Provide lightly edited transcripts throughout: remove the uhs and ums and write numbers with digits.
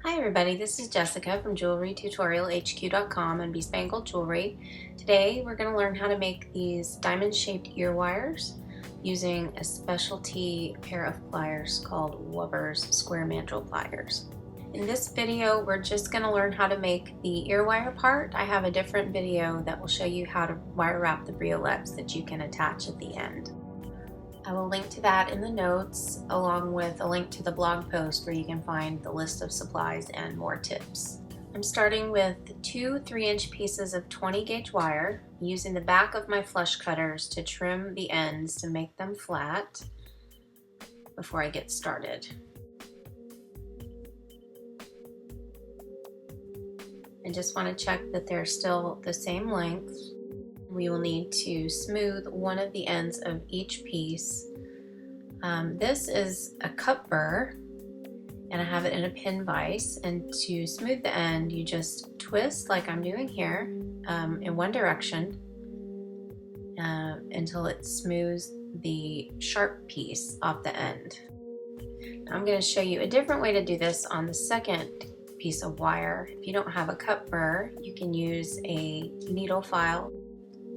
Hi everybody, this is Jessica from JewelryTutorialHQ.com and Bespangled Jewelry. Today we're going to learn how to make these diamond-shaped ear wires using a specialty pair of pliers called Wubbers square mandrel pliers. In this video we're just going to learn how to make the ear wire part. I have a different video that will show you how to wire wrap the briolettes that you can attach at the end. I will link to that in the notes, along with a link to the blog post where you can find the list of supplies and more tips. I'm starting with two 3-inch pieces of 20 gauge wire, using the back of my flush cutters to trim the ends to make them flat before I get started. I just want to check that they're still the same length. We will need to smooth one of the ends of each piece. This is a cup burr and I have it in a pin vise, and to smooth the end you just twist like I'm doing here in one direction until it smooths the sharp piece off the end. Now I'm going to show you a different way to do this on the second piece of wire. If you don't have a cup burr, you can use a needle file.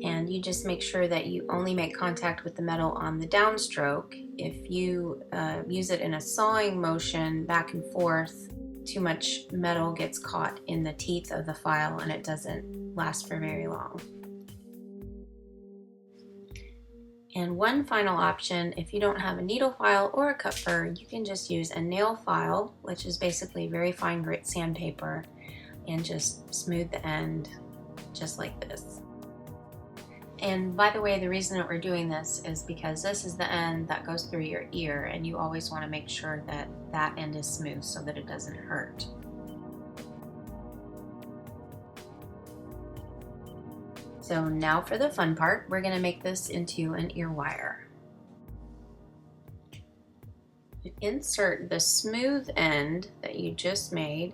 And you just make sure that you only make contact with the metal on the downstroke. If you use it in a sawing motion back and forth, too much metal gets caught in the teeth of the file and it doesn't last for very long. And one final option, if you don't have a needle file or a cup burr, you can just use a nail file, which is basically very fine grit sandpaper, and just smooth the end just like this. And by the way, the reason that we're doing this is because this is the end that goes through your ear, and you always want to make sure that that end is smooth so that it doesn't hurt. So now for the fun part, we're going to make this into an ear wire. Insert the smooth end that you just made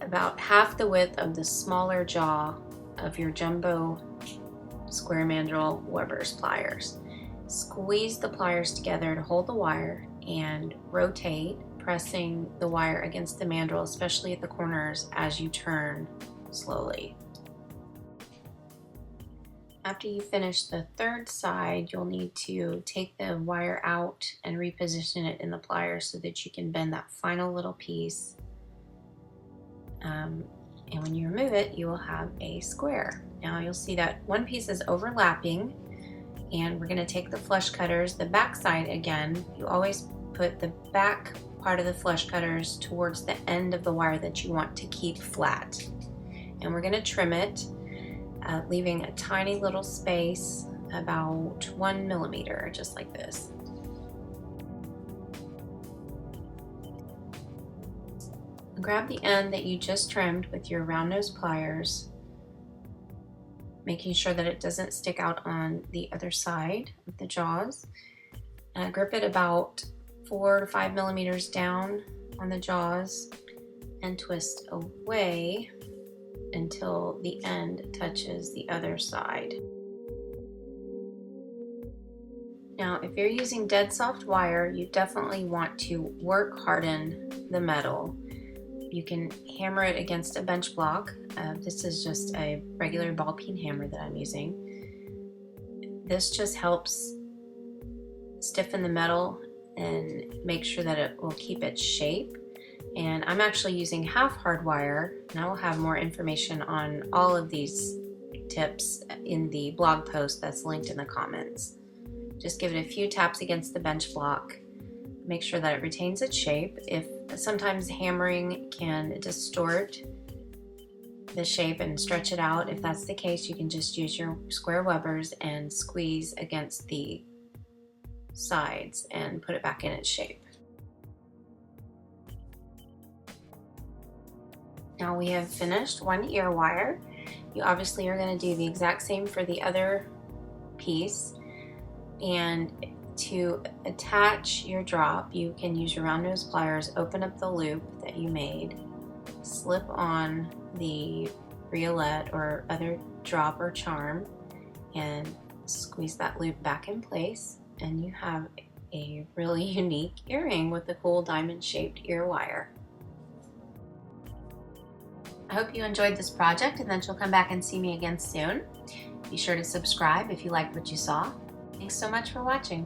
about half the width of the smaller jaw of your jumbo square mandrel Wubbers pliers. Squeeze the pliers together to hold the wire and rotate, pressing the wire against the mandrel, especially at the corners, as you turn slowly. After you finish the third side, you'll need to take the wire out and reposition it in the pliers so that you can bend that final little piece. And when you remove it, you will have a square. Now you'll see that one piece is overlapping, and we're going to take the flush cutters, the back side again. You always put the back part of the flush cutters towards the end of the wire that you want to keep flat. And we're going to trim it, leaving a tiny little space, about 1 millimeter, just like this. Grab the end that you just trimmed with your round nose pliers, making sure that it doesn't stick out on the other side of the jaws. Grip it about 4 to 5 millimeters down on the jaws and twist away until the end touches the other side. Now, if you're using dead soft wire, you definitely want to work harden the metal. You can hammer it against a bench block. This is just a regular ball peen hammer that I'm using. This just helps stiffen the metal and make sure that it will keep its shape. And I'm actually using half hard wire, and I will have more information on all of these tips in the blog post that's linked in the comments. Just give it a few taps against the bench block. Make sure that it retains its shape. If sometimes hammering can distort the shape and stretch it out, if that's the case, you can just use your square Wubbers and squeeze against the sides and put it back in its shape. Now we have finished one ear wire. You obviously are going to do the exact same for the other piece, and to attach your drop, you can use your round nose pliers, open up the loop that you made, slip on the briolette or other drop or charm, and squeeze that loop back in place, and you have a really unique earring with a cool diamond-shaped ear wire. hope you enjoyed this project and that you'll come back and see me again soon. Be sure to subscribe if you liked what you saw. Thanks so much for watching.